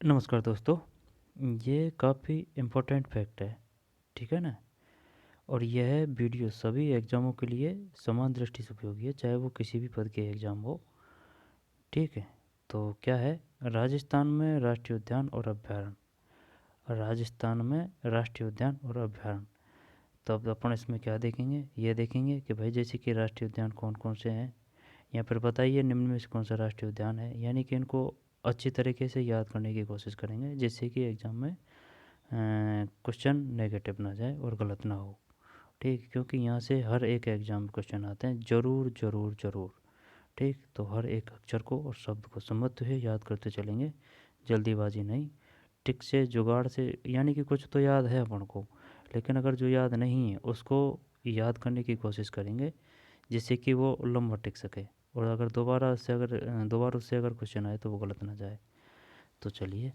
नमस्कार दोस्तों। ये काफ़ी इम्पोर्टेंट फैक्ट है, ठीक है ना। और यह वीडियो सभी एग्ज़ामों के लिए समान दृष्टि से उपयोगी है, चाहे वो किसी भी पद के एग्ज़ाम हो, ठीक है। तो क्या है, राजस्थान में राष्ट्रीय उद्यान और अभ्यारण्य। राजस्थान में राष्ट्रीय उद्यान और अभ्यारण्य। तो अब अपन इसमें क्या देखेंगे, ये देखेंगे कि भाई जैसे कि राष्ट्रीय उद्यान कौन कौन से हैं, या फिर बताइए निम्न में से कौन सा राष्ट्रीय उद्यान है। यानी कि इनको अच्छी तरीके से याद करने की कोशिश करेंगे, जिससे कि एग्ज़ाम में क्वेश्चन नेगेटिव ना जाए और गलत ना हो, ठीक। क्योंकि यहाँ से हर एक एग्ज़ाम क्वेश्चन आते हैं, ज़रूर ज़रूर ज़रूर, ठीक। तो हर एक अक्षर को और शब्द को समझते हुए याद करते चलेंगे, जल्दीबाजी नहीं, टिक से जुगाड़ से। यानी कि कुछ तो याद है अपन को, लेकिन अगर जो याद नहीं है उसको याद करने की कोशिश करेंगे, जिससे कि वो लंबा टिक सके। और अगर दोबारा उससे अगर क्वेश्चन आए तो वो गलत ना जाए। तो चलिए,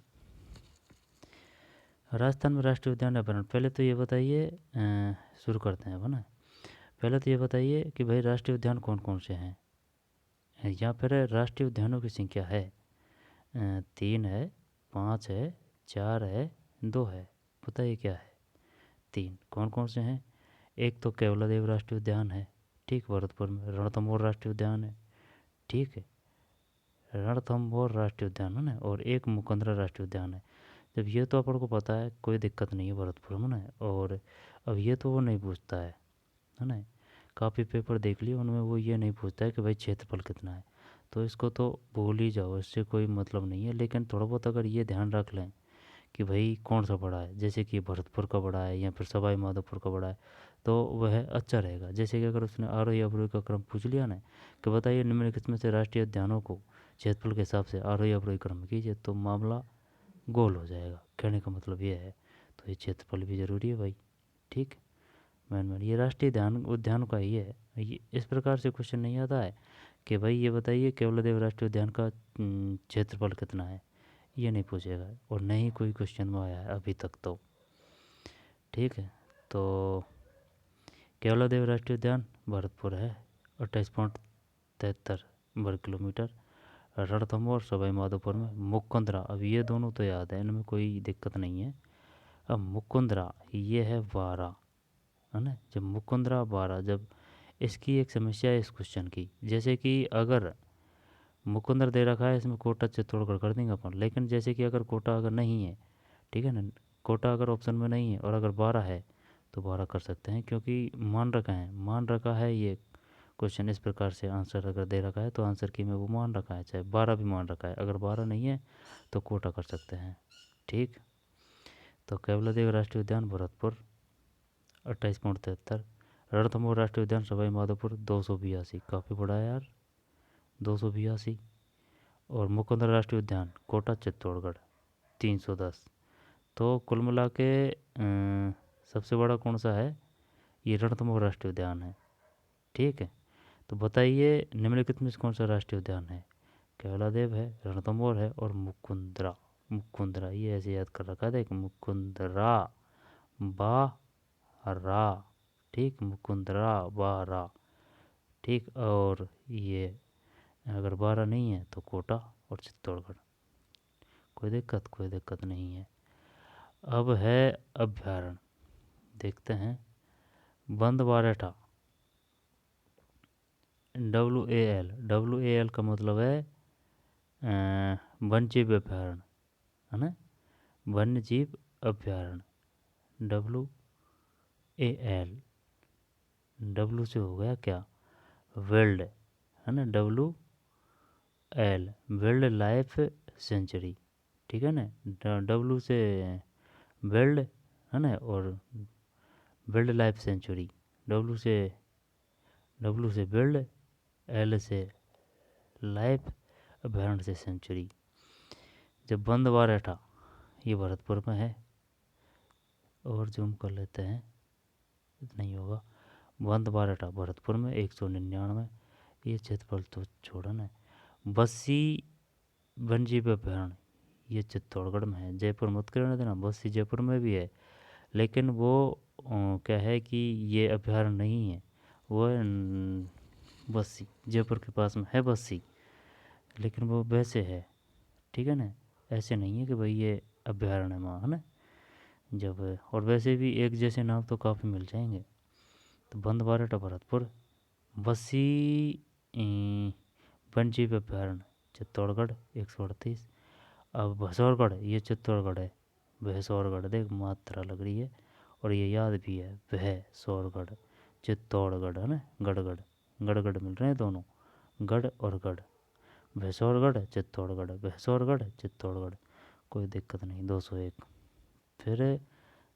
राजस्थान में राष्ट्रीय उद्यान अभ्यारण्य, पहले तो ये बताइए, शुरू करते हैं अब, है ना। पहले तो ये बताइए कि भाई राष्ट्रीय उद्यान कौन कौन से हैं। यहाँ पर राष्ट्रीय उद्यानों की संख्या है, 3 है, 5 है, 4 है, 2 है। बताइए क्या है। 3 कौन कौन से हैं। एक तो केवलादेव राष्ट्रीय उद्यान है, ठीक, भरतपुर में। रणथंभौर राष्ट्रीय उद्यान है, ठीक है, रणथंभौर राष्ट्रीय उद्यान है ना। और एक मुकंदरा राष्ट्रीय उद्यान है। जब ये तो अपन को पता है, कोई दिक्कत नहीं है भरतपुर में ना। और अब ये तो वो नहीं पूछता है ना। काफ़ी पेपर देख लिए, उनमें वो ये नहीं पूछता है कि भाई क्षेत्रफल कितना है। तो इसको तो भूल ही जाओ, इससे कोई मतलब नहीं है। लेकिन थोड़ा बहुत अगर ये ध्यान रख लें कि भाई कौन सा बड़ा है, जैसे कि भरतपुर का बड़ा है या फिर सवाई माधोपुर का बड़ा है, तो वह अच्छा रहेगा। जैसे कि अगर उसने आरोही अवरोही का क्रम पूछ लिया ना, कि बताइए निम्नलिखित में से राष्ट्रीय उद्यानों को क्षेत्रफल के हिसाब से आरोही अवरोही क्रम में कीजिए, तो मामला गोल हो जाएगा। कहने का मतलब ये है। तो ये क्षेत्रफल भी ज़रूरी है भाई, ठीक। मैन ये राष्ट्रीय ध्यान उद्यान का ही है। ये इस प्रकार से क्वेश्चन नहीं आता है कि भाई ये बताइए केवलादेव राष्ट्रीय उद्यान का क्षेत्रफल कितना है, ये नहीं पूछेगा। और नहीं कोई क्वेश्चन में आया है अभी तक तो, ठीक है। तो केवलादेव राष्ट्रीय उद्यान भरतपुर है, 28.73 वर्ग किलोमीटर। रणथंभौर सवाई माधोपुर में। मुकुंदरा, अब ये दोनों तो याद है, इनमें कोई दिक्कत नहीं है। अब मुकुंदरा ये है 12, है ना। जब मुकुंदरा 12, जब इसकी एक समस्या है इस क्वेश्चन की, जैसे कि अगर मुकुंदर दे रखा है, इसमें कोटा चित्तौड़गढ़ कर देंगे अपन। लेकिन जैसे कि अगर कोटा अगर नहीं है, ठीक है ना, कोटा अगर ऑप्शन में नहीं है और अगर 12 है तो 12 कर सकते हैं, क्योंकि मान रखा है ये क्वेश्चन इस प्रकार से। आंसर अगर दे रखा है तो आंसर की में वो मान रखा है, चाहे 12 भी मान रखा है। अगर 12 नहीं है तो कोटा कर सकते हैं, ठीक। तो केवलादेव राष्ट्रीय उद्यान भरतपुर 28.73। रणथंभौर राष्ट्रीय उद्यान सवाई माधोपुर 282, काफ़ी बड़ा है यार, 282। और मुकुंदर राष्ट्रीय उद्यान कोटा चित्तौड़गढ़ 310। तो कुल मिला के सबसे बड़ा कौन सा है, ये रणथंभौर राष्ट्रीय उद्यान है, ठीक है। तो बताइए निम्नलिखित में से कौन सा राष्ट्रीय उद्यान है। केवलादेव है, रणथंभौर है और मुकुंदरा। मुकुंदरा ये ऐसे याद कर रखा है, देख, मुकुंदरा बारा, ठीक, मुकुंदरा बारा, ठीक। और ये अगर 12 नहीं है तो कोटा और चित्तौड़गढ़। कोई दिक्कत नहीं है। अब है अभ्यारण्य, देखते हैं। बंद बारेठा, डब्ल्यू ए एल का मतलब है वन्य जीव अभ्यारण्य, है ना। वन्य जीव अभ्यारण्य, WAL। डब्लू से हो गया क्या, वर्ल्ड, है ना, WL वर्ल्ड लाइफ सेंचुरी, ठीक है ना। डब्लू से वर्ल्ड, है ना, और वर्ल्ड लाइफ सेंचुरी। डब्लू से वर्ल्ड, एल से लाइफ, अभ्यारण्य से सेंचुरी। जब बंद बारेठा, ये भरतपुर में है, और जूम कर लेते हैं, इतना ही होगा। बंद बारेठा भरतपुर में 199। ये क्षेत्रफल तो छोड़ो ना। बस्सी वन्यजीव अभ्यारण्य, ये चित्तौड़गढ़ में है। जयपुर मत करने देना, बस्सी जयपुर में भी है, लेकिन वो क्या है कि ये अभ्यारण्य नहीं है। वो है बस्सी, जयपुर के पास में है बस्सी, लेकिन वो वैसे है, ठीक है ना। ऐसे नहीं है कि भाई ये अभ्यारण्य है वहाँ, है ना। जब और वैसे भी एक जैसे नाम तो काफ़ी मिल जाएंगे। तो बंदवारेटा भरतपुर, बस्सी वन्यजीव अभ्यारण्य चित्तौड़गढ़ 138। अब भसौरगढ़, ये चित्तौड़गढ़ है। भैंसौरगढ़, देख मात्रा लग रही है और ये याद भी है, भैंसौरगढ़ चित्तौड़गढ़, है ना। गढ़गढ़, गढ़गढ़ मिल रहे हैं दोनों, गढ़ और गढ़। भैंसौरगढ़ चित्तौड़गढ़, भैंसौरगढ़ चित्तौड़गढ़, कोई दिक्कत नहीं। 201। फिर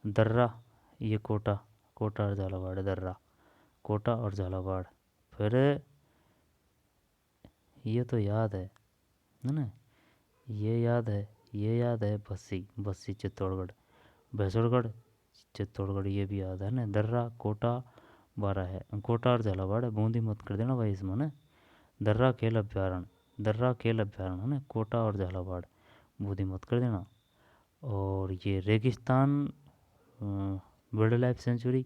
दर्रा, ये कोटा, कोटा और झालावाड़, दर्रा कोटा और झालावाड़। फिर ये तो याद है ना, ये याद है, ये याद है, बस्सी, बस्सी चित्तौड़गढ़। भैंसौरगढ़ चित्तौड़गढ़, ये भी याद है ना। दर्रा कोटा 12 है, कोटा और झालावाड़ है, बूंदी मत कर देना भाई इसमें ना। दर्रा खेल अभ्यारण्य, दर्रा खेल अभ्यारण्य है ना, कोटा और झालावाड़, बूंदी मत कर देना। और ये रेगिस्तान वाइल्ड लाइफ सेंचुरी,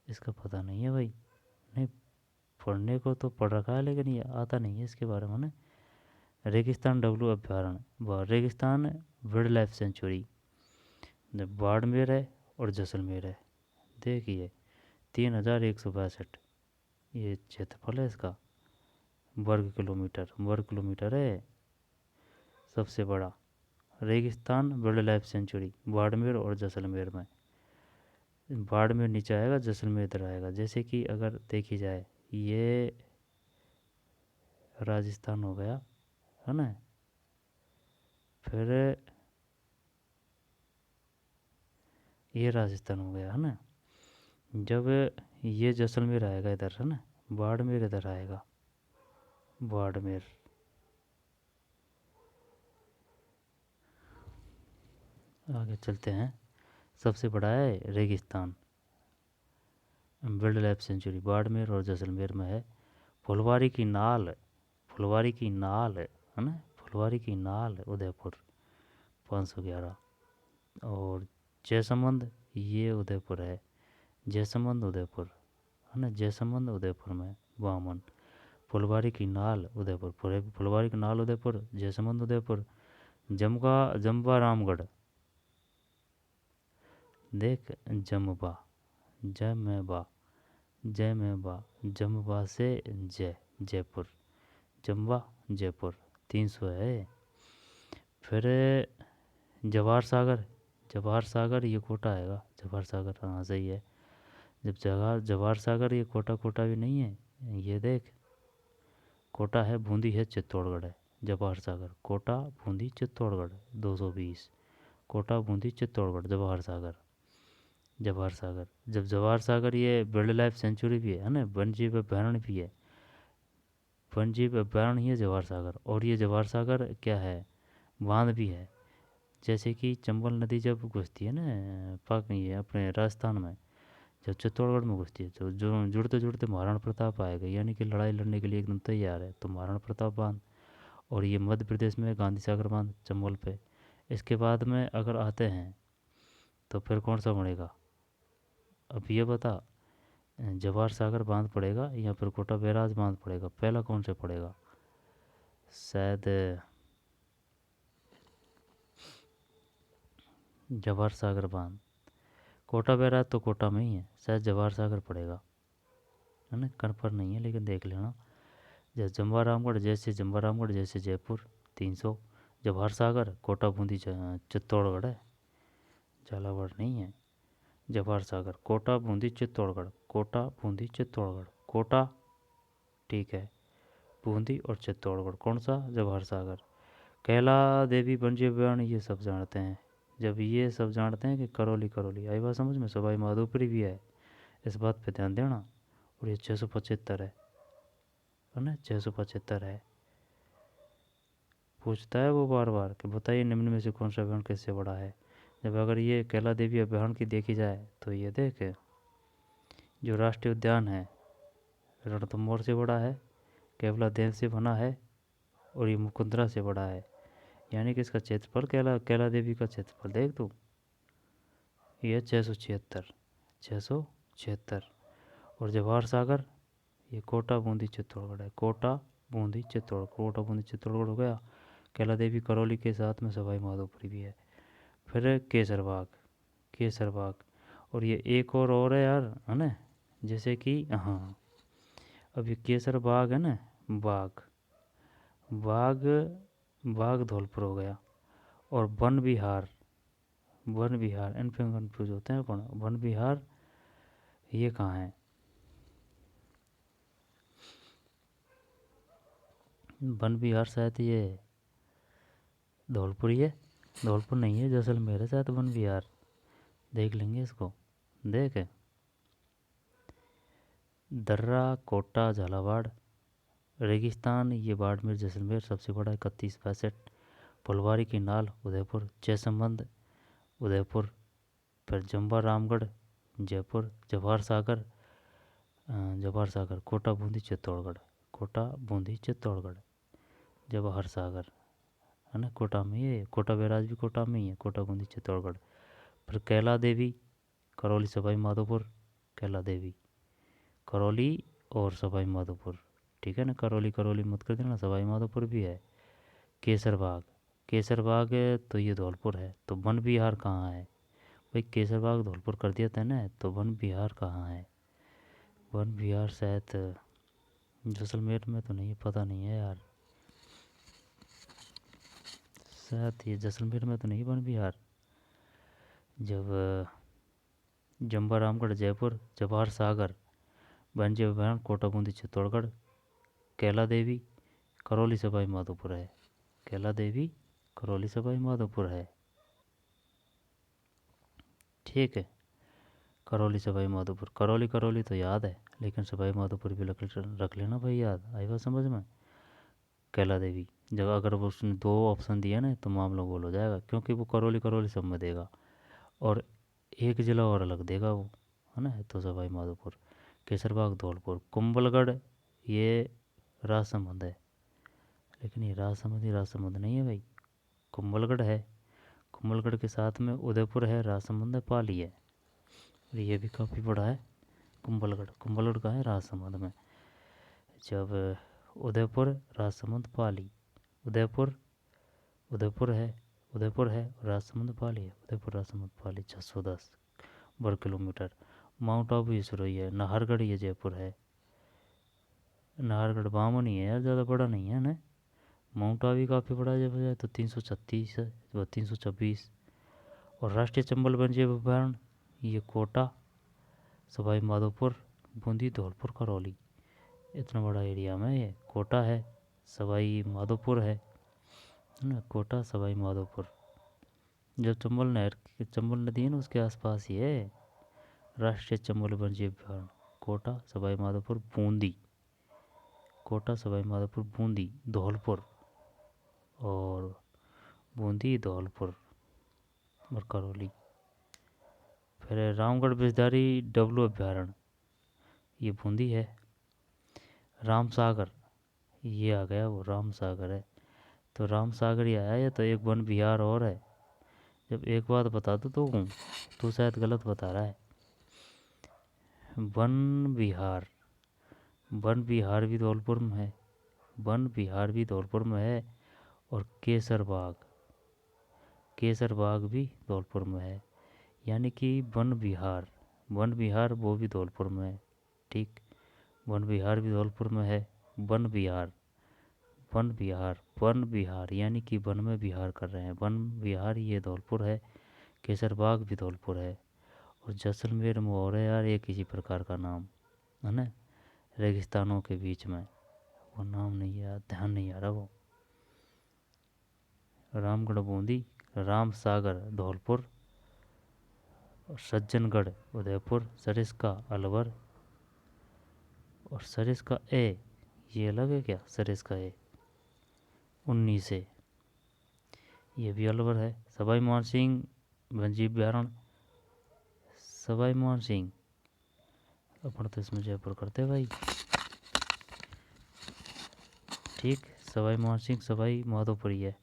इसका पता नहीं है भाई, नहीं पढ़ने को तो पढ़ रखा है लेकिन ये आता नहीं है इसके बारे में ना। रेगिस्तान डब्लू अभ्यारण्य व रेगिस्तान वाइल्ड लाइफ सेंचुरी, बाड़मेर है और जैसलमेर है। देखिए 3162 ये क्षेत्रफल है इसका, वर्ग किलोमीटर है सबसे बड़ा। रेगिस्तान वाइल्ड लाइफ सेंचुरी बाड़मेर और जैसलमेर में। बाड़मेर नीचे आएगा, जैसलमेर इधर आएगा। जैसे कि अगर देखी जाए, ये राजस्थान हो गया, है ना। फिर ये राजस्थान हो गया, है ना। जब ये जैसलमेर आएगा इधर, है ना, बाड़मेर इधर आएगा, बाड़मेर। आगे चलते हैं। सबसे बड़ा है रेगिस्तान वाइल्ड लाइफ सेंचुरी, बाड़मेर और जैसलमेर में है। फुलवारी की नाल, फुलवारी की नाल है ना, फुलवारी की नाल उदयपुर 511। और जयसमंद, ये उदयपुर है, जयसमंद उदयपुर, है ना, जयसमंद उदयपुर में। बामन, फुलवारी की नाल उदयपुर, फुलवारी की नाल उदयपुर, जयसमंद उदयपुर। जम्बा रामगढ़, देख जम्बा, जयमेबा, जयमेबा, जम्बा से जयपुर, जम्बा जयपुर 300 है। फिर जवाहर सागर, जवाहर सागर ये कोटा आएगा, जवाहर सागर, हाँ सही है। जब जवाहर सागर, ये कोटा, कोटा भी नहीं है, ये देख कोटा है, बूंदी है, चित्तौड़गढ़ है। जवाहर सागर कोटा बूंदी चित्तौड़गढ़ 220, कोटा बूंदी चित्तौड़गढ़ जवाहर सागर। जवाहर सागर, जब जवाहर सागर ये वाइल्ड लाइफ सेंचुरी भी है ना, वन्यजीव अभ्यारण्य भी है, वन्यजीव अभ्यारण्य ही है जवाहर सागर। और ये जवाहर सागर क्या है, बांध भी है। जैसे कि चंबल नदी जब घुसती है ना पाक, ये अपने राजस्थान में, जब चित्तौड़गढ़ में घुसती है, तो जो जुड़ते जुड़ते महाराणा प्रताप आएगा, यानी कि लड़ाई लड़ने के लिए एकदम तैयार है, तो महाराणा प्रताप बांध। और ये मध्य प्रदेश में गांधी सागर बांध चंबल पे। इसके बाद में अगर आते हैं तो फिर कौन सा बनेगा, अब ये बता। जवाहर सागर बांध पड़ेगा या फिर कोटा बैराज बांध पड़ेगा, पहला कौन से पड़ेगा। शायद जवाहर सागर बांध, कोटा बैराज तो कोटा में ही है, शायद जवाहर सागर पड़ेगा, है ना, कन्फर्म नहीं है लेकिन देख लेना। जैसे जम्बा रामगढ़, जैसे जम्बा रामगढ़ जैसे जयपुर 300। जवाहर सागर कोटा बूंदी चित्तौड़गढ़ है, झालावाड़ नहीं है। जवाहर सागर कोटा बूंदी चित्तौड़गढ़, कोटा बूंदी चित्तौड़गढ़, कोटा ठीक है, बूंदी और चित्तौड़गढ़ कौन सा, जवाहर सागर। कैला देवी वन्य अभ्यारण्य ये सब जानते हैं। जब ये सब जानते हैं कि करौली, करौली आई बात समझ में, सवाई माधोपुरी भी है, इस बात पे ध्यान देना। और ये 675 है ना, 675 है। पूछता है वो बार बार कि बताइए निम्न में से कौन सा अभ्यारण्य किससे बड़ा है। जब अगर ये कैला देवी अभ्यारण्य की देखी जाए तो ये देख, जो राष्ट्रीय उद्यान है रणथंभौर से बड़ा है, केवला देव से बना है, और ये मुकुंदरा से बड़ा है। यानी कि इसका क्षेत्रफल, कैला देवी का क्षेत्रफल देख तू, ये 676, 676। और जवाहर सागर ये कोटा बूंदी चित्तौड़गढ़ है, कोटा बूंदी चित्तौड़गढ़, कोटा बूंदी चित्तौड़गढ़ हो गया। कैला देवी करौली के साथ में सवाई माधोपुर भी है। फिर है केसरबाग, केसरबाग। और ये एक और है यार, है ना, जैसे कि हाँ, अब ये केसर बाग है ना, बाग, बाग, बाग धौलपुर हो गया। और वन विहार, वन विहार, इन पे कंफ्यूज होते हैं कौन, वन विहार ये कहाँ है? वन विहार शायद ये धौलपुर ही है। धौलपुर नहीं है, जैसलमेर है शायद वन विहार। देख लेंगे इसको, देख। दर्रा, कोटा, झालावाड़, रेगिस्तान ये बाड़मेर जैसलमेर सबसे बड़ा 3162। फुलवारी की नाल उदयपुर, जयसंबंध उदयपुर। फिर जम्बा रामगढ़ जयपुर, जवाहर सागर, जवाहर सागर कोटा बूंदी चित्तौड़गढ़, कोटा बूंदी चित्तौड़गढ़, जवाहर सागर, है ना, कोटा में, ये कोटा बैराज भी कोटा में ही है, कोटा बूंदी चित्तौड़गढ़। फिर कैला देवी करौली सवाई माधोपुर, कैला देवी करौली और सवाई माधोपुर, ठीक है ना, करौली करौली मत कर देना, सवाई माधोपुर भी है। केसर बाग, केसर बाग है तो ये धौलपुर है। तो वन विहार कहाँ है भाई? केसर बाग धौलपुर कर दिया था ना, तो वन विहार कहाँ है? वन विहार शायद जैसलमेर में तो नहीं, पता नहीं है यार, शायद ये जैसलमेर में तो नहीं वन विहार। जब जम्बा रामगढ़ जयपुर, जवाहर सागर वन्य अभयारण्य कोटा बूंदी चित्तौड़गढ़, कैला देवी करौली सवाई माधोपुर है, कैला देवी करौली सवाई माधोपुर है, ठीक है। करौली सवाई माधोपुर, करौली करौली तो याद है, लेकिन सवाई माधोपुर भी रख लेना भाई, याद आई बात समझ में। कैला देवी, जब अगर वो उसने दो ऑप्शन दिया ना तो मामला गोल हो जाएगा, क्योंकि वो करौली करौली सब में देगा और एक जिला और अलग देगा वो, है ना। तो सवाई माधोपुर, केसरबाग धौलपुर, कुंभलगढ़ ये राजसमंद है, लेकिन ये राजसमंद नहीं है भाई, कुंभलगढ़ है। कुंभलगढ़ के साथ में उदयपुर है, राजसमंद है, पाली है, और ये भी काफ़ी बड़ा है। कुंभलगढ़, कुंभलगढ़ का है राजसमंद में। जब उदयपुर, राजसमंद, पाली, उदयपुर, उदयपुर है, उदयपुर है, राजसमंद पाली है, उदयपुर राजसमंद पाली 610 वर्ग किलोमीटर। माउंट आबू ये सुरई है, नाहरगढ़ ये जयपुर है, नाहरगढ़ बामन ही है यार, ज़्यादा बड़ा नहीं है ना। माउंट आबू काफ़ी बड़ा है, जब जाए तो 336 है, वो 326। और राष्ट्रीय चंबल वन्यजीव अभयारण्य ये कोटा, सवाई माधोपुर, बूंदी, धौलपुर, करौली, इतना बड़ा एरिया में ये कोटा है, सवाई माधोपुर है ना, कोटा सवाई माधोपुर। जब चंबल नहर, चंबल नदी है ना, उसके आसपास ही है राष्ट्रीय चंबल वन्यजीव अभयारण्य, कोटा सवाई माधोपुर बूंदी, कोटा सवाई माधोपुर बूंदी, धौलपुर, और बूंदी, धौलपुर और करौली। फिर रामगढ़ बिजदारी डब्लू अभयारण्य ये बूंदी है। राम सागर ये आ गया, वो राम सागर है, तो राम सागर ही आया है, तो एक वन विहार और है। जब एक बात बता दो तो तू शायद गलत बता रहा है। वन विहार, वन विहार भी धौलपुर में है, वन विहार भी धौलपुर में है। और केसर बाग, केसर बाग भी धौलपुर में है, यानी कि वन विहार, वन विहार वो भी धौलपुर में है, ठीक। वन विहार भी धौलपुर में है। वन विहार, वन विहार, वन विहार यानी कि वन में विहार कर रहे हैं, वन विहार ये धौलपुर है। केसर बाग भी धौलपुर है। और जैसलमेर में और है यार एक इसी प्रकार का नाम, है ना, रेगिस्तानों के बीच में, वो नाम नहीं याद, ध्यान नहीं आ रहा वो। रामगढ़ बूंदी, राम सागर धौलपुर, सज्जनगढ़ उदयपुर, सरिस्का अलवर, और सरिस्का ए ये अलग है क्या? सरिस्का ए 19 से ये भी अलवर है। सवाई मानसिंह वन्यजीव अभयारण्य, सवाई मानसिंह अपन तो इसमें जयपुर करते भाई, ठीक। सवाई मानसिंह सवाई माधोपुरी है,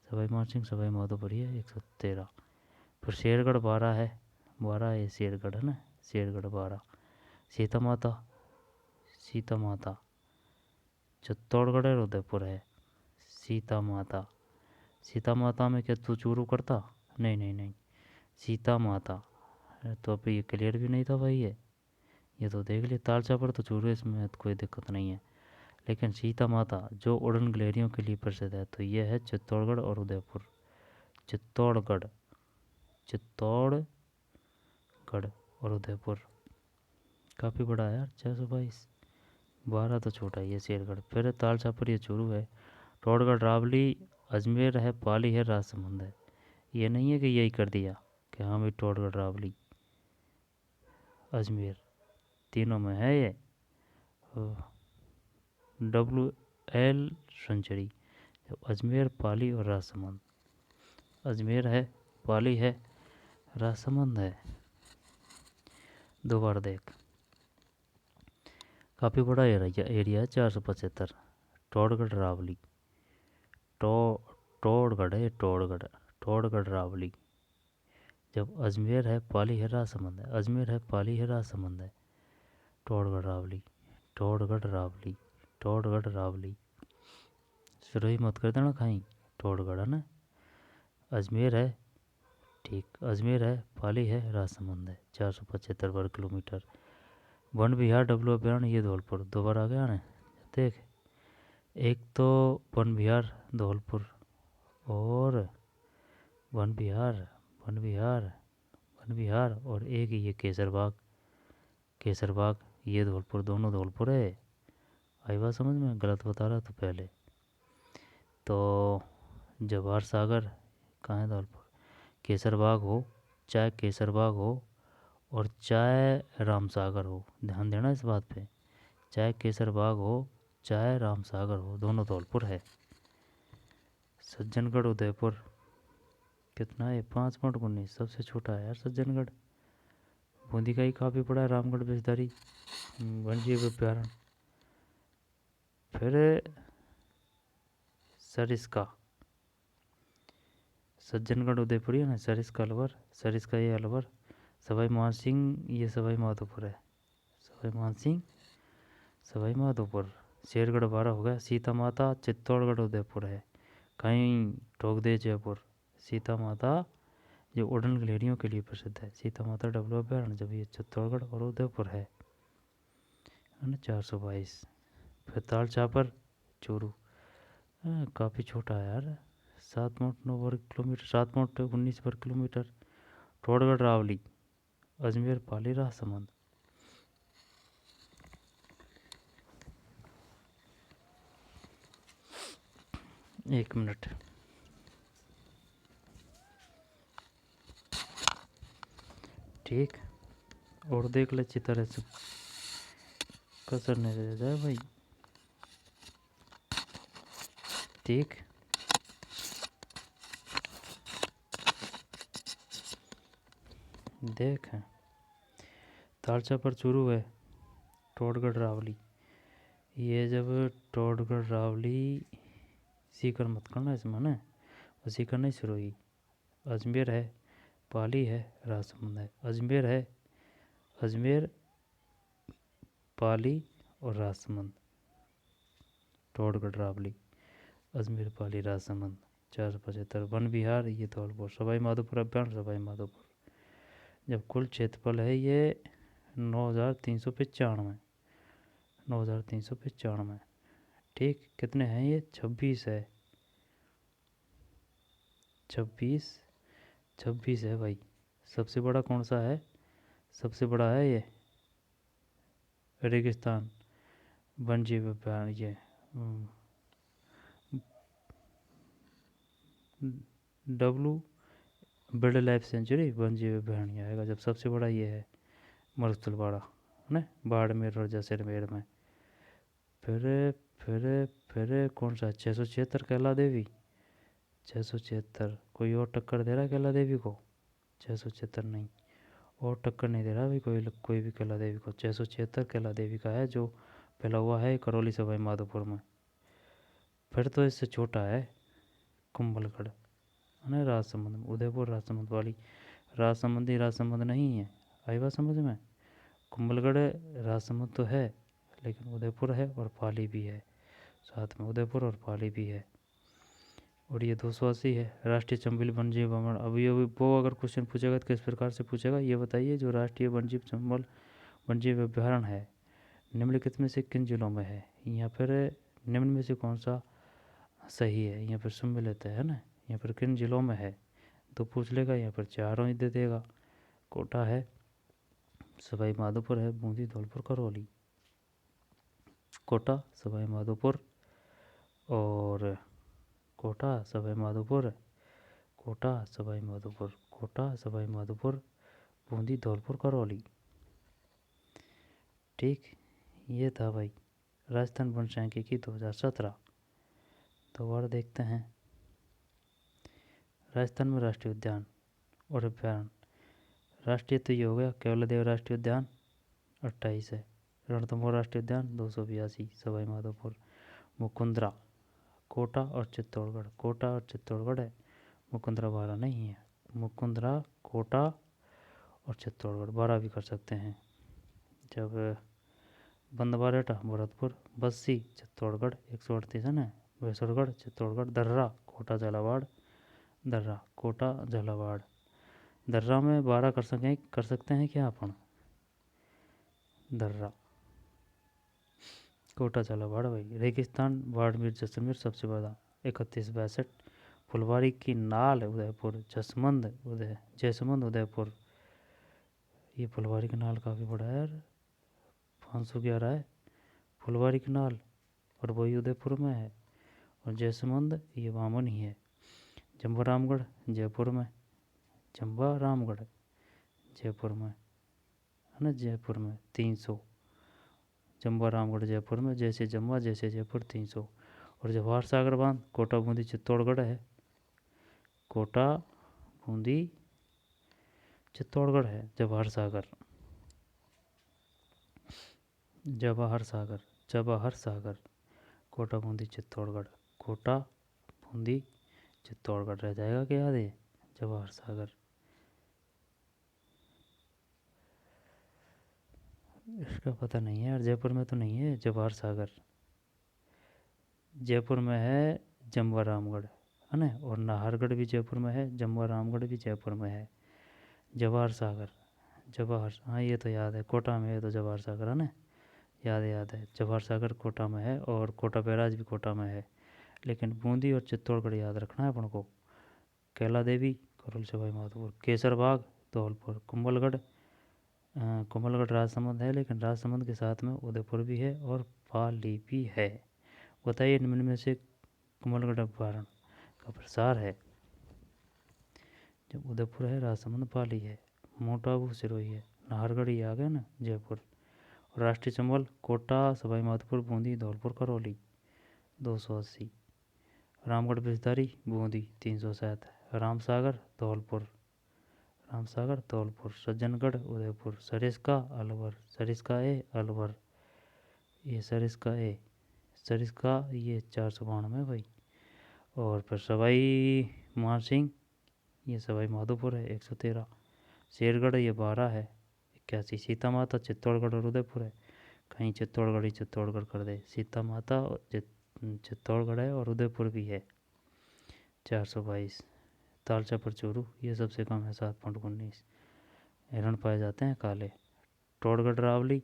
सवाई मानसिंह सवाई माधोपुरी है 113। फिर शेरगढ़ 12 है, 12 ये शेरगढ़ है ना, शेरगढ़ 12। सीता माता, सीता माता चित्तौड़गढ़ और उदयपुर है, सीता माता सीता माता में क्या तू चूरू करता? नहीं नहीं नहीं, सीता माता। तो अब ये क्लियर भी नहीं था भाई, ये तो देख लिए तालचा पर तो चूरू, इसमें तो कोई दिक्कत नहीं है। लेकिन सीता माता जो उड़न गिलहरियों के लिए प्रसिद्ध है, तो ये है चित्तौड़गढ़ और उदयपुर। चित्तौड़गढ़, चित्तौड़गढ़ और उदयपुर। काफ़ी बड़ा है यार, 622। 12 तो छोटा ही है शेरगढ़। फिर तालचा पर ये चूरू है। टोड़गढ़ रावली, अजमेर है, पाली है, राजसमंद है। ये नहीं है कि यही कर दिया कि हाँ भाई टोड़गढ़ रावली अजमेर, तीनों में है ये। WL century. अजमेर, पाली और राजसमंद। अजमेर है, पाली है, राजसमंद है। दो बार देख। काफ़ी बड़ा एरिया है, 475। टोड़गढ़ रावली, टो टोड़गढ़ है, टोड़गढ़, टोड़गढ़ रावली। जब अजमेर है, पाली है, राजसमंद है। अजमेर है, पाली है, राजसमंद है। टोड़गढ़ रावली, टोड़गढ़ रावली, टोड़गढ़ रावली। शुरू ही मत कर देना कहीं, टोड़गढ़ है ना। अजमेर है, ठीक, अजमेर है, पाली है, राजसमंद है। 475 वर्ग किलोमीटर। वन विहार डब्लू अभ्यारण्य ये धौलपुर, दो बार आ गया ना। देख, एक तो वन विहार धौलपुर, और वन विहार, वन विहार, वन विहार, और एक ये केसरबाग, केसरबाग ये धौलपुर, दोनों धौलपुर है। आई बात समझ में? गलत बता रहा तो पहले। तो जवाहर सागर कहाँ है? धौलपुर। केसरबाग हो, चाहे केसरबाग हो, और चाहे रामसागर हो, ध्यान देना इस बात पे। चाहे केसरबाग हो, चाहे रामसागर हो, दोनों धौलपुर है। सज्जनगढ़ उदयपुर कितना है? 5.19, सबसे छोटा है यार सज्जनगढ़। बूंदी का ही काफ़ी बड़ा है, रामगढ़ बेजदारी वन्यजीव अभ्यारण्य। फिर सरिस्का, सज्जनगढ़ उदयपुर है ना, सरिस्का अलवर, सरिस्का ये अलवर। सवाई मानसिंह ये सवाई माधोपुर है, सवाई मानसिंह, सवाई माधोपुर। शेरगढ़ 12 हो गया। सीता माता चित्तौड़गढ़ उदयपुर है। कहीं ठोक दे जयपुर। सीता माता जो उड़न गिलहरियों के लिए प्रसिद्ध है, सीता माता डब्लू अभ्यारण्य, जब ये चित्तौड़गढ़ और उदयपुर है ना। 422। फिर ताल चापर चूरू, काफ़ी छोटा है यार, 7.9 वर्ग किलोमीटर, 7.19 वर्ग किलोमीटर। टोड़गढ़ रावली, अजमेर, पाली, राजसमंद। एक मिनट, ठीक, और देख ले अच्छी तरह से, कसर नहीं रह जाए भाई। ठीक, देख, तालचा पर चूरू है, टोड़गढ़ रावली। ये जब टोड़गढ़ रावली, सीकर मत करना इसमें ना, सीकर नहीं शुरू हुई। अजमेर है, पाली है, राजसमंद है। अजमेर है, अजमेर, पाली और राजसमंद। टोड़गढ़ रावली, अजमेर, पाली, राजसमंद। 475। वन विहार ये धौलपुर। सवाई माधोपुर अभ्यारण्य, सवाई माधोपुर। जब कुल क्षेत्रफल है ये 9,395, 9,395। ठीक, कितने हैं ये? 26 है, 26, 26 है भाई। सबसे बड़ा कौन सा है? सबसे बड़ा है ये रेगिस्तान वन्यजीव अभ्यारण्य, ये डब्लू वाइल्ड लाइफ सेंचुरी वन्यजीव अभ्यारण्य आएगा जब। सबसे बड़ा ये है मरुस्थलवाड़ा है ना, बाड़मेर और जैसलमेर में। फिर कौन सा? 676 कैला देवी, 676। कोई और टक्कर दे रहा है कैला देवी को? 676 नहीं, और टक्कर नहीं दे रहा भाई कोई भी कैला देवी को। 676 कैला देवी का है, जो फैला हुआ है करौली सवाई माधोपुर में। फिर तो इससे छोटा है कुंभलगढ़ है ना, राजसमंद में। उदयपुर राजसमंद वाली, राजसमंदी राजसमंद नहीं है। आई बात समझ में? कुंभलगढ़ राजसमंद तो है, लेकिन उदयपुर है और पाली भी है साथ में, उदयपुर और पाली भी है। और ये 280 है राष्ट्रीय चंबल वन्यजीव भ्रमण। अब ये वो अगर क्वेश्चन पूछेगा तो किस प्रकार से पूछेगा, ये बताइए। जो राष्ट्रीय वन्यजीव चंबल वन्यजीव अभ्यारण्य है निम्नलिखित में से किन जिलों में है, यहाँ पर निम्न में से कौन सा सही है, यहाँ पर सम्मिलित है ना, यहाँ पर किन जिलों में है तो पूछ लेगा, यहाँ पर चारों ही दे देगा। कोटा है, सवाई माधोपुर है, बूंदी, धौलपुर, करौली। कोटा, सवाई माधोपुर और कोटा, सवाई माधोपुर, कोटा, सवाई माधोपुर, कोटा, सवाई माधोपुर, बूंदी, धौलपुर, करौली। ठीक, ये था भाई राजस्थान वन सांख्यिकी 2017। तो और देखते हैं राजस्थान में राष्ट्रीय उद्यान और अभ्यारण्य। राष्ट्रीय तो ये हो गया केवलादेव राष्ट्रीय उद्यान 28 है, रणथंभौर राष्ट्रीय उद्यान 282, सवाई माधोपुर, मुकुंदरा, कोटा और चित्तौड़गढ़। कोटा और चित्तौड़गढ़ है, मुकुंदरा 12 नहीं है। मुकुंदरा, कोटा और चित्तौड़गढ़ 12 भी कर सकते हैं। जब बंदबारेटा, भरतपुर, बस्सी, चित्तौड़गढ़ 138 है ना, भैंसुरगढ़, चित्तौड़गढ़, दर्रा, कोटा, झालावाड़, दर्रा, कोटा, झालावाड़। दर्रा में 12 कर सकते हैं क्या अपन, दर्रा, कोटा, झालावाड़ भाई। रेगिस्तान बाड़मेर, जैसलमेर सबसे ज़्यादा 3162। फुलवारी की नाल उदयपुर, जैसमंद उदयपुर। ये फुलवारी की नाल काफ़ी बड़ा है यार, 511 है फुलवारी की नाल, और वही उदयपुर में है। और जैसमंद ये वामन ही है। जम्बा रामगढ़ जयपुर में, जम्बा रामगढ़ जयपुर में है ना, जयपुर में 300। जम्बा रामगढ़ जयपुर में, जैसे जम्बा जैसे जयपुर 300। और जवाहर सागर बांध कोटा, बूंदी, चित्तौड़गढ़ है। कोटा, बूंदी, चित्तौड़गढ़ है जवाहर सागर। जवाहर सागर, जवाहर सागर, कोटा, बूंदी, चित्तौड़गढ़। कोटा, बूंदी, चित्तौड़गढ़ रह जाएगा क्या याद है, जवाहर सागर। इसका पता नहीं है यार, जयपुर में तो नहीं है जवाहर सागर, जयपुर में है जम्बा रामगढ़ है ना, और नाहरगढ़ भी जयपुर में है, जम्बा रामगढ़ भी जयपुर में है। जवाहर सागर, जवाहर, हाँ ये तो याद है, कोटा में है तो जवाहर सागर है ना, याद है जवाहर सागर कोटा में है, और कोटा बैराज भी कोटा में है। लेकिन बूंदी और चित्तौड़गढ़ याद रखना है अपन को। कैला देवी, करौली, सवाई माधोपुर, केसरबाग, धौलपुर, कुंभलगढ़ राजसमंद है, लेकिन राजसमंद के साथ में उदयपुर भी है और पाली भी है। बताइए निम्न में से कुंभलगढ़ अभ्यारण्य का प्रसार है। जब उदयपुर है, राजसमंद, पाली है, मोटा आबू सिरोही है, नाहरगढ़ ही आ गया ना, जयपुर। और राष्ट्रीय चंबल कोटा, सवाई माधोपुर, बूंदी, धौलपुर, करौली 280। रामगढ़ बिजदारी, बूंदी 307। रामसागर, धौलपुर, रामसागर, धौलपुर। सज्जनगढ़, उदयपुर। सरिस्का, अलवर, सरिस्का ए, अलवर, ये सरिस्का ये 492 भाई। और फिर सवाई मानसिंह, ये सवाई माधोपुर है 113। शेरगढ़ ये 12 है 81। सीता माता चित्तौड़गढ़ और उदयपुर है, कहीं चित्तौड़गढ़ ही चित्तौड़गढ़ कर दे। सीता माता चित्तौड़गढ़ है और उदयपुर भी है 422। तालचा पर चोरू ये सबसे कम है 7.19। हिरण पाए जाते हैं काले। टोड़गढ़ रावली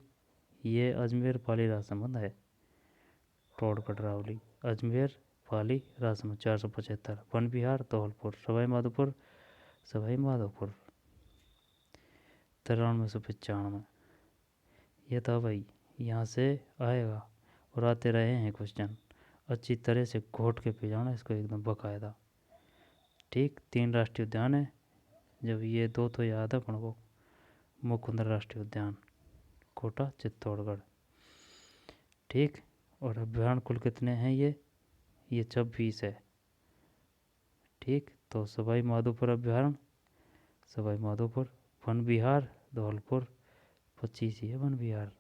ये अजमेर, पाली, राजसमंद है। टोड़गढ़ रावली, अजमेर, पाली, राजसमंद 475। वन विहार, धौलपुर, सवाई माधोपुर, 9395। ये था भाई, यहाँ से आएगा और आते रहे हैं क्वेश्चन, अच्छी तरह से घोट के पे जाना इसको एकदम बकायदा। ठीक, 3 राष्ट्रीय उद्यान है, जब ये 2 तो याद है अपन को, मुकुंदर राष्ट्रीय उद्यान, कोटा, चित्तौड़गढ़। ठीक, और अभ्यारण्य कुल कितने हैं ये 26 है। ठीक, तो सवाई माधोपुर अभ्यारण्य, सवाई माधोपुर। वन विहार, धौलपुर 25 ही है वन विहार।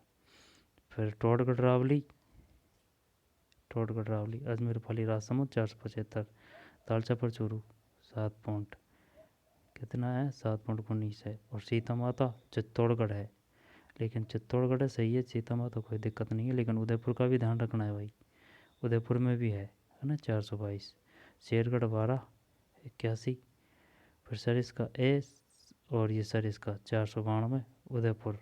फिर टोड़गढ़ रावली, अजमेर, पाली, राजसमंद 475। तालचा पर चूरू 7.19 है। और सीता माता चित्तौड़गढ़ है, लेकिन चित्तौड़गढ़ है सही है, सीता माता कोई दिक्कत नहीं है, लेकिन उदयपुर का भी ध्यान रखना है भाई, उदयपुर में भी है ना 422। शेरगढ़ 1281, फिर सरिस्का ए और ये सरिस्का 492, उदयपुर,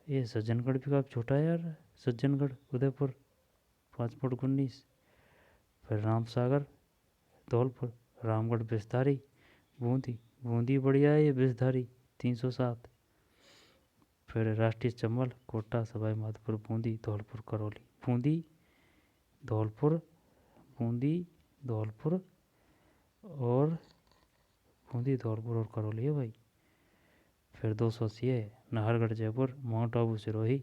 ये सज्जनगढ़ भी काफ़ी छोटा है यार, सज्जनगढ़ उदयपुर 5.19, फिर रामसागर धौलपुर, रामगढ़ बिस्तारी, बूंदी, बूंदी बढ़िया है ये, बिस्तारी 307, फिर राष्ट्रीय चंबल कोटा सवाई माधोपुर बूंदी धौलपुर करौली, बूंदी धौलपुर, बूंदी धौलपुर और बूंदी धौलपुर और करौली है भाई। फिर 280 है नाहरगढ़ जयपुर, माउंट आबू सिरोही,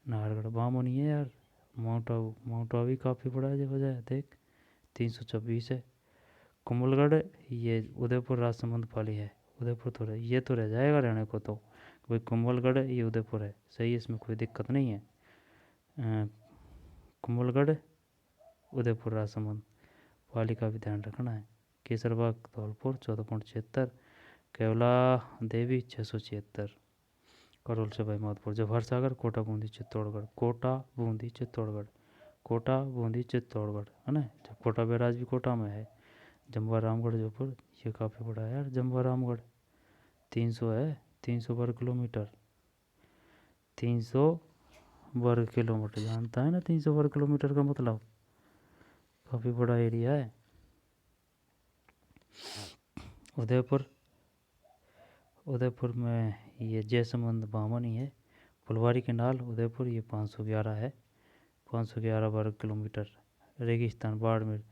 नाहरगढ़ बामनी है यार, माउंट आबू भी काफ़ी बड़ा है जगह है देख, 326 है। कुंभलगढ़ ये उदयपुर राजसमंद पाली है, उदयपुर तो ये तो रह जाएगा रहने को तो, भाई कुंभलगढ़ ये उदयपुर है, सही है, इसमें कोई दिक्कत नहीं है। कुंभलगढ़ उदयपुर राजसमंद पाली का भी ध्यान रखना है। केसरबाग धौलपुर 14.76, केवला देवी 676, करौल से भाई माधोपुर, जवाहर सागर कोटा बूंदी चित्तौड़गढ़, कोटा बूंदी चित्तौड़गढ़, कोटा बूंदी चित्तौड़गढ़ है ना, कोटा बैराज भी कोटा में है। जम्वा रामगढ़ जयपुर, ये काफ़ी बड़ा है यार जम्वा रामगढ़, 300 है, 300 वर्ग किलोमीटर, 300 वर्ग किलोमीटर, जानता है ना 300 वर्ग किलोमीटर का मतलब, काफ़ी बड़ा एरिया है। उदयपुर में ये जयसमंद बामनी है, फुलवारी किनाल उदयपुर ये 511 है, 511 वर्ग किलोमीटर। रेगिस्तान बाड़मेर,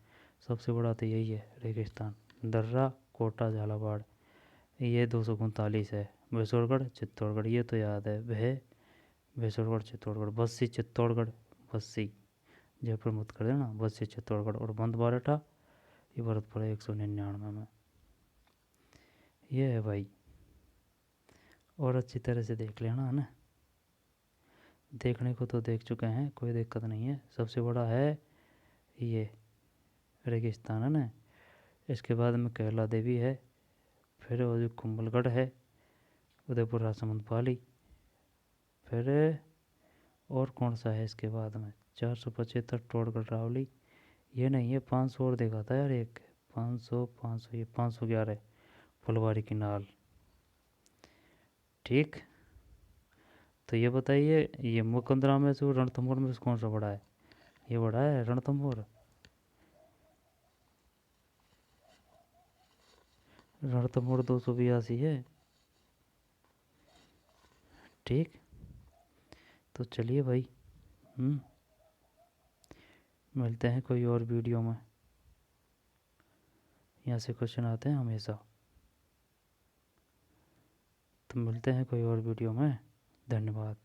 सबसे बड़ा तो यही है रेगिस्तान। दर्रा कोटा झालावाड़ ये 239 है। भैंसुरगढ़ चित्तौड़गढ़ ये तो याद है, भैंसुरगढ़ चित्तौड़गढ़। बस्सी चित्तौड़गढ़, बस्सी जयपुर मत कर देना, बस्सी चित्तौड़गढ़। और बंद बारठा ये भरतपुर 199 में, ये है भाई। और अच्छी तरह से देख लेना है ना, देखने को तो देख चुके हैं, कोई दिक्कत नहीं है। सबसे बड़ा है ये रेगिस्तान है ना, इसके बाद में कैला देवी है, फिर वो जो कुंभलगढ़ है, उदयपुर राजसमंद पाली, फिर और कौन सा है इसके बाद में 475 टोड़गढ़ रावली, ये नहीं है 500 और देखा था यार एक, 500 ये 511 फुलवारी किनाल। ठीक, तो ये बताइए ये मुकंदरा में से रणथंभौर में से कौन सा बड़ा है? ये बड़ा है रणथंभौर, रणथंभौर 282 है। ठीक, तो चलिए भाई, मिलते हैं कोई और वीडियो में, यहाँ से क्वेश्चन आते हैं हमेशा, तो मिलते हैं कोई और वीडियो में। धन्यवाद।